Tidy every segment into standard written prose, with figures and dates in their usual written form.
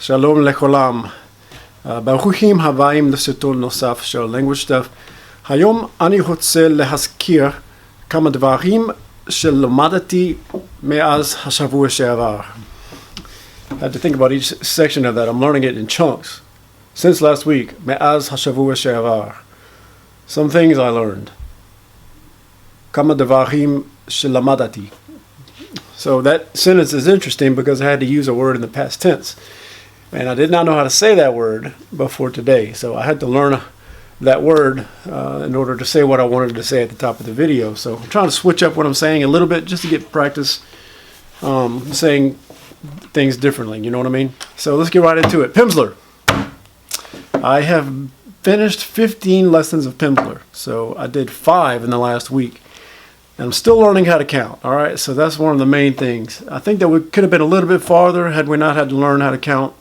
שלום לכוללם. ברוכים הבאים לסרטון נוסף של language stuff. היום אני רוצה להזכיר כמה דברים שלמדתי מאז השבוע שעבר. I had to think about each section of that. I'm learning it in chunks. Since last week, מאז השבוע שעבר. Some things I learned. כמה דברים שלמדתי. So that sentence is interesting because I had to use a word in the past tense. And I did not know how to say that word before today. So I had to learn that word in order to say what I wanted to say at the top of the video. So I'm trying to switch up what I'm saying a little bit just to get practice saying things differently. You know what I mean? So let's get right into it. Pimsleur. I have finished 15 lessons of Pimsleur. So I did 5 in the last week. And I'm still learning how to count. All right, so that's one of the main things. I think that we could have been a little bit farther had we not had to learn how to count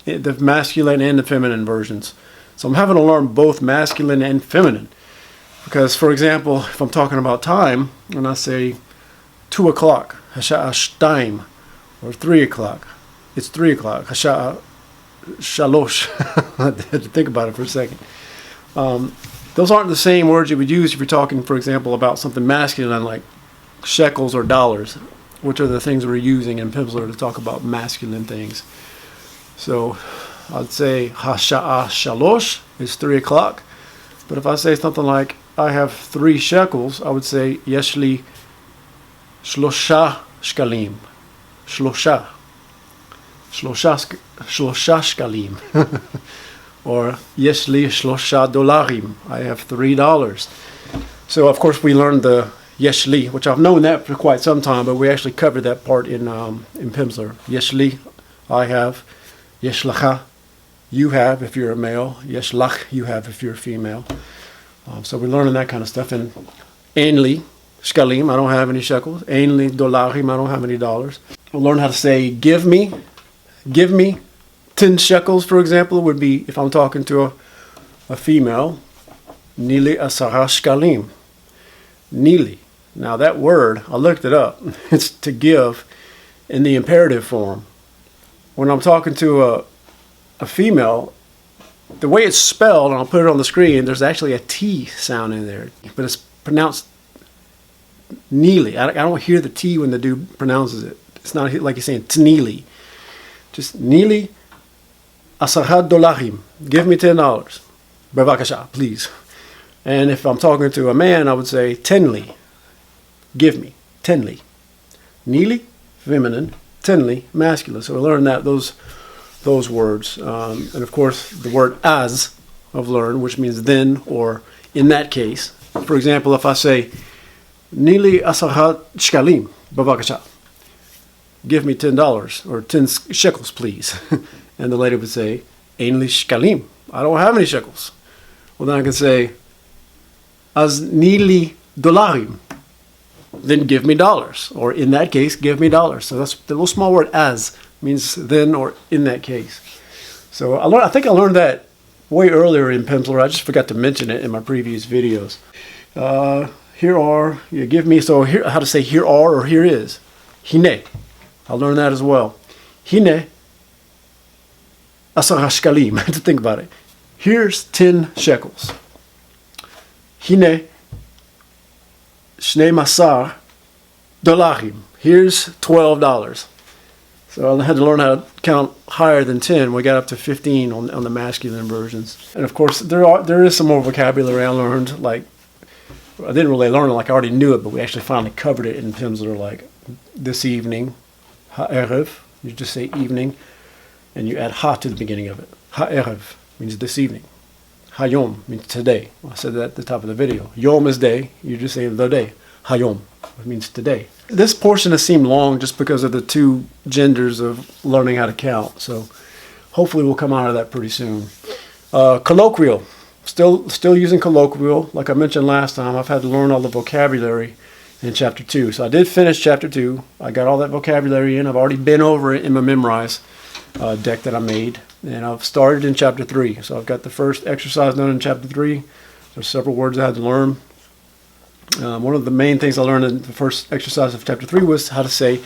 the masculine and the feminine versions. So I'm having to learn both masculine and feminine. Because, for example, if I'm talking about time, and I say 2 o'clock, השעה 2, or 3 o'clock, it's 3 o'clock, השעה 3. I had to think about it for a second. Those aren't the same words you would use if you're talking, for example, about something masculine like shekels or dollars, which are the things we're using in Pimsleur to talk about masculine things. So I'd say השעה 3 is 3 o'clock. But if I say something like I have 3 shekels, I would say יש לי 3 שקלים. 3 שקלים. Or יש לי 3 דולרים. I have $3. So of course we learned the יש לי, which I've known that for quite some time, but we actually covered that part in Pimsleur. יש לי, I have. יש לך, you have if you're a male. יש לך, you have if you're a female. So we're learning that kind of stuff. And אין לי, שקלים, I don't have any shekels. אין לי דולרים, I don't have any dollars. We'll learn how to say give me. 10 shekels, for example, would be, if I'm talking to a female, נלי 10 שקלים. Nili. Now that word, I looked it up. It's to give in the imperative form. When I'm talking to a female, the way it's spelled, and I'll put it on the screen, there's actually a T sound in there. But it's pronounced Nili. I don't hear the T when the dude pronounces it. It's not like he's saying Tnili. Just Nili 10 דולרים. Give me $10. בבקשה, please. And if I'm talking to a man, I would say tenli. Give me. Tenli. Nili, feminine. Tenli, masculine. So we learned that those words. And of course, the word as I've learned, which means then or in that case. For example, if I say Nili 10 שקלים, בבקשה. Give me $10 or 10 shekels, please. And the lady would say, אין לי שקלים. I don't have any shekels. Well, then I can say, אז תני לי דולרים. Then give me dollars. Or in that case, give me dollars. So that's the little small word as means then or in that case. So I think I learned that way earlier in Pimsleur. I just forgot to mention it in my previous videos. Here are, you give me, so here, how to say here are or here is. הנה. I learned that as well. הנה 10 שקלים. I had to think about it. Here's 10 shekels. הנה 12 דולרים. Here's $12. So I had to learn how to count higher than 10. We got up to 15 on the masculine versions. And of course, there is some more vocabulary I learned. Like, I didn't really learn it like I already knew it, but we actually finally covered it in Pimsleur, like this evening. הערב, you just say evening, and you add ha to the beginning of it. הערב means this evening. היום means today. I said that at the top of the video. יום is day, you just say the day. היום, it means today. This portion has seemed long just because of the 2 genders of learning how to count. So hopefully we'll come out of that pretty soon. Colloquial. Still using colloquial. Like I mentioned last time, I've had to learn all the vocabulary in chapter 2. So I did finish chapter 2. I got all that vocabulary in. I've already been over it in my Memrise deck that I made. And I've started in chapter 3. So I've got the first exercise done in chapter 3. There's several words I had to learn. One of the main things I learned in the first exercise of chapter 3 was how to say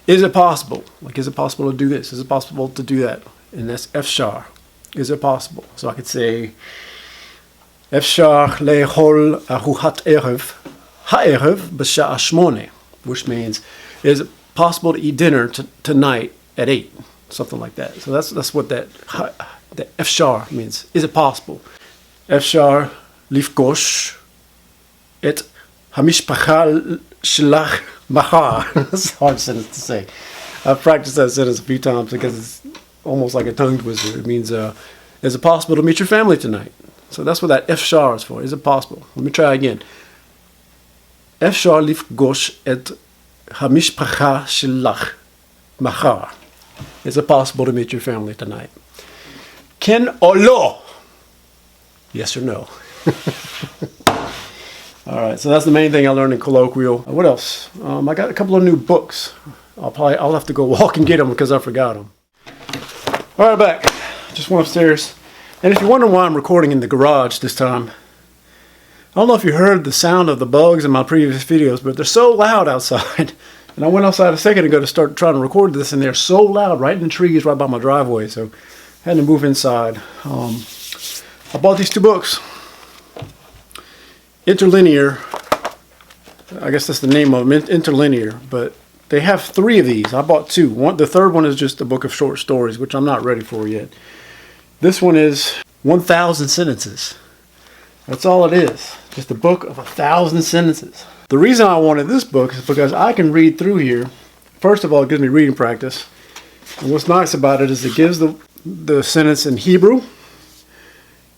Is it possible? Like, is it possible to do this? Is it possible to do that? And that's אפשר. Is it possible? So I could say, אפשר לאכול ארוחת ערב, הערב בשעה שמונה, which means, is it possible to eat dinner tonight at 8? Something like that. So that's what that אפשר means. Is it possible? אפשר לפגוש את המשפחה שלך מחר. That's a hard sentence to say. I've practiced that sentence a few times because it's almost like a tongue twister. It means, is it possible to meet your family tonight? So that's what that אפשר is for. Is it possible? Let me try again. אפשר לפגוש את המשפחה שלך מחר. Is it possible to meet your family tonight? כן או לא? Yes or no? All right, so that's the main thing I learned in Colloquial. What else? I got a couple of new books. I'll have to go walk and get them because I forgot them. All right, back. Just went upstairs. And if you're wondering why I'm recording in the garage this time, I don't know if you heard the sound of the bugs in my previous videos, but they're so loud outside. And I went outside a second ago to start trying to record this, and they're so loud right in the trees right by my driveway. So I had to move inside. I bought these two books. Interlinear, I guess that's the name of them, Interlinear, but they have 3 of these. I bought 2. The third one is just a book of short stories, which I'm not ready for yet. This one is 1,000 sentences. That's all it is, just a book of 1,000 sentences. The reason I wanted this book is because I can read through here. First of all, it gives me reading practice. And what's nice about it is it gives the sentence in Hebrew.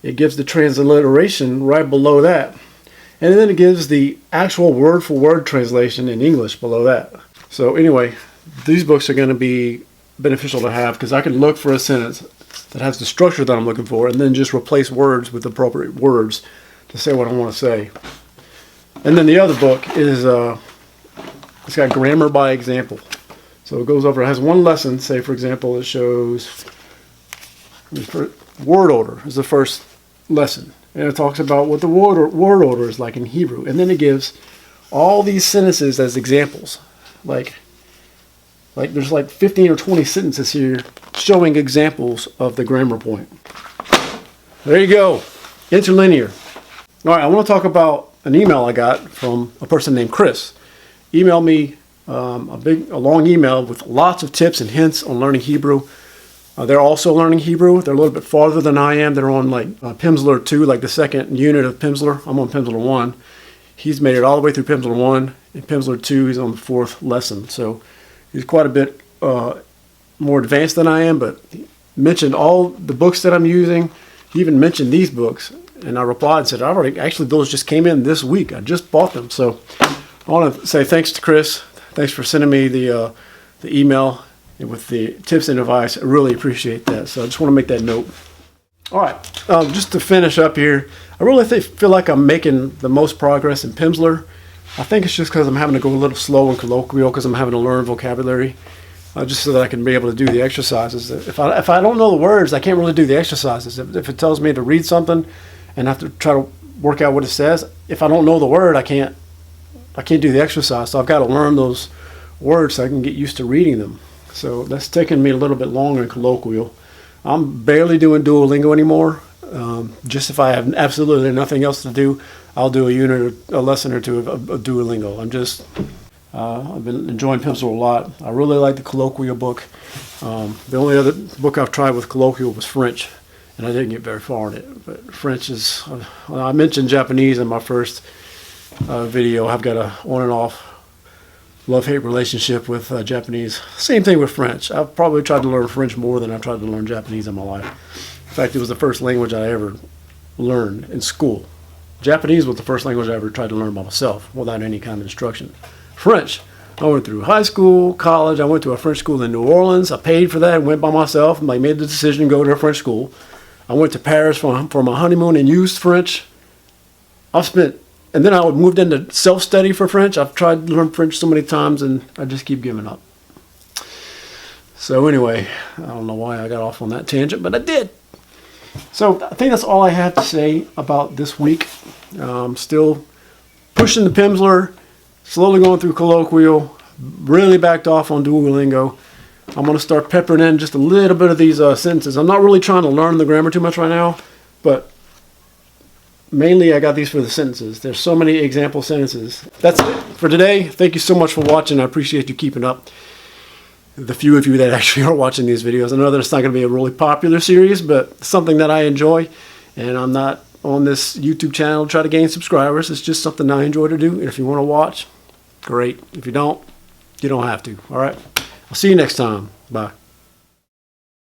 It gives the transliteration right below that. And then it gives the actual word-for-word translation in English below that. So anyway, these books are going to be beneficial to have because I can look for a sentence that has the structure that I'm looking for and then just replace words with appropriate words to say what I want to say. And then the other book is, it's got grammar by example. So it goes over, it has one lesson, say for example, it shows word order is the first lesson. And it talks about what the word order is like in Hebrew. And then it gives all these sentences as examples. Like there's like 15 or 20 sentences here showing examples of the grammar point. There you go. Interlinear. All right, I want to talk about an email I got from a person named Chris. Emailed me a long email with lots of tips and hints on learning Hebrew. They're also learning Hebrew. They're a little bit farther than I am. They're on like Pimsleur 2, like the second unit of Pimsleur. I'm on Pimsleur 1. He's made it all the way through Pimsleur 1. And Pimsleur 2, he's on the 4th lesson. So he's quite a bit more advanced than I am, but he mentioned all the books that I'm using. He even mentioned these books. And I replied and said, actually, those just came in this week. I just bought them. So I want to say thanks to Chris. Thanks for sending me the email with the tips and advice. I really appreciate that. So I just want to make that note. All right, just to finish up here, I really feel like I'm making the most progress in Pimsleur. I think it's just because I'm having to go a little slow in Colloquial because I'm having to learn vocabulary, just so that I can be able to do the exercises. If I don't know the words, I can't really do the exercises. If it tells me to read something and I have to try to work out what it says, if I don't know the word, I can't do the exercise. So I've got to learn those words so I can get used to reading them. So that's taken me a little bit longer in Colloquial. I'm barely doing Duolingo anymore. Just if I have absolutely nothing else to do, I'll do a lesson or two of Duolingo. I've been enjoying Pimsleur a lot. I really like the Colloquial book. The only other book I've tried with Colloquial was French, and I didn't get very far in it. But French is, I mentioned Japanese in my first video. I've got a on and off love-hate relationship with Japanese. Same thing with French. I've probably tried to learn French more than I've tried to learn Japanese in my life. In fact, it was the first language I ever learned in school. Japanese was the first language I ever tried to learn by myself without any kind of instruction. French, I went through high school, college. I went to a French school in New Orleans. I paid for that and went by myself. I made the decision to go to a French school. I went to Paris for my honeymoon and used French. And then I moved into self-study for French. I've tried to learn French so many times, and I just keep giving up. So anyway, I don't know why I got off on that tangent, but I did. So I think that's all I have to say about this week. Still pushing the Pimsleur, slowly going through Colloquial, really backed off on Duolingo. I'm going to start peppering in just a little bit of these sentences. I'm not really trying to learn the grammar too much right now, but mainly I got these for the sentences. There's so many example sentences. That's it for today. Thank you so much for watching. I appreciate you keeping up. The few of you that actually are watching these videos. I know that it's not going to be a really popular series, but something that I enjoy. And I'm not on this YouTube channel to try to gain subscribers. It's just something I enjoy to do. And if you want to watch, great. If you don't have to. All right. I'll see you next time. Bye.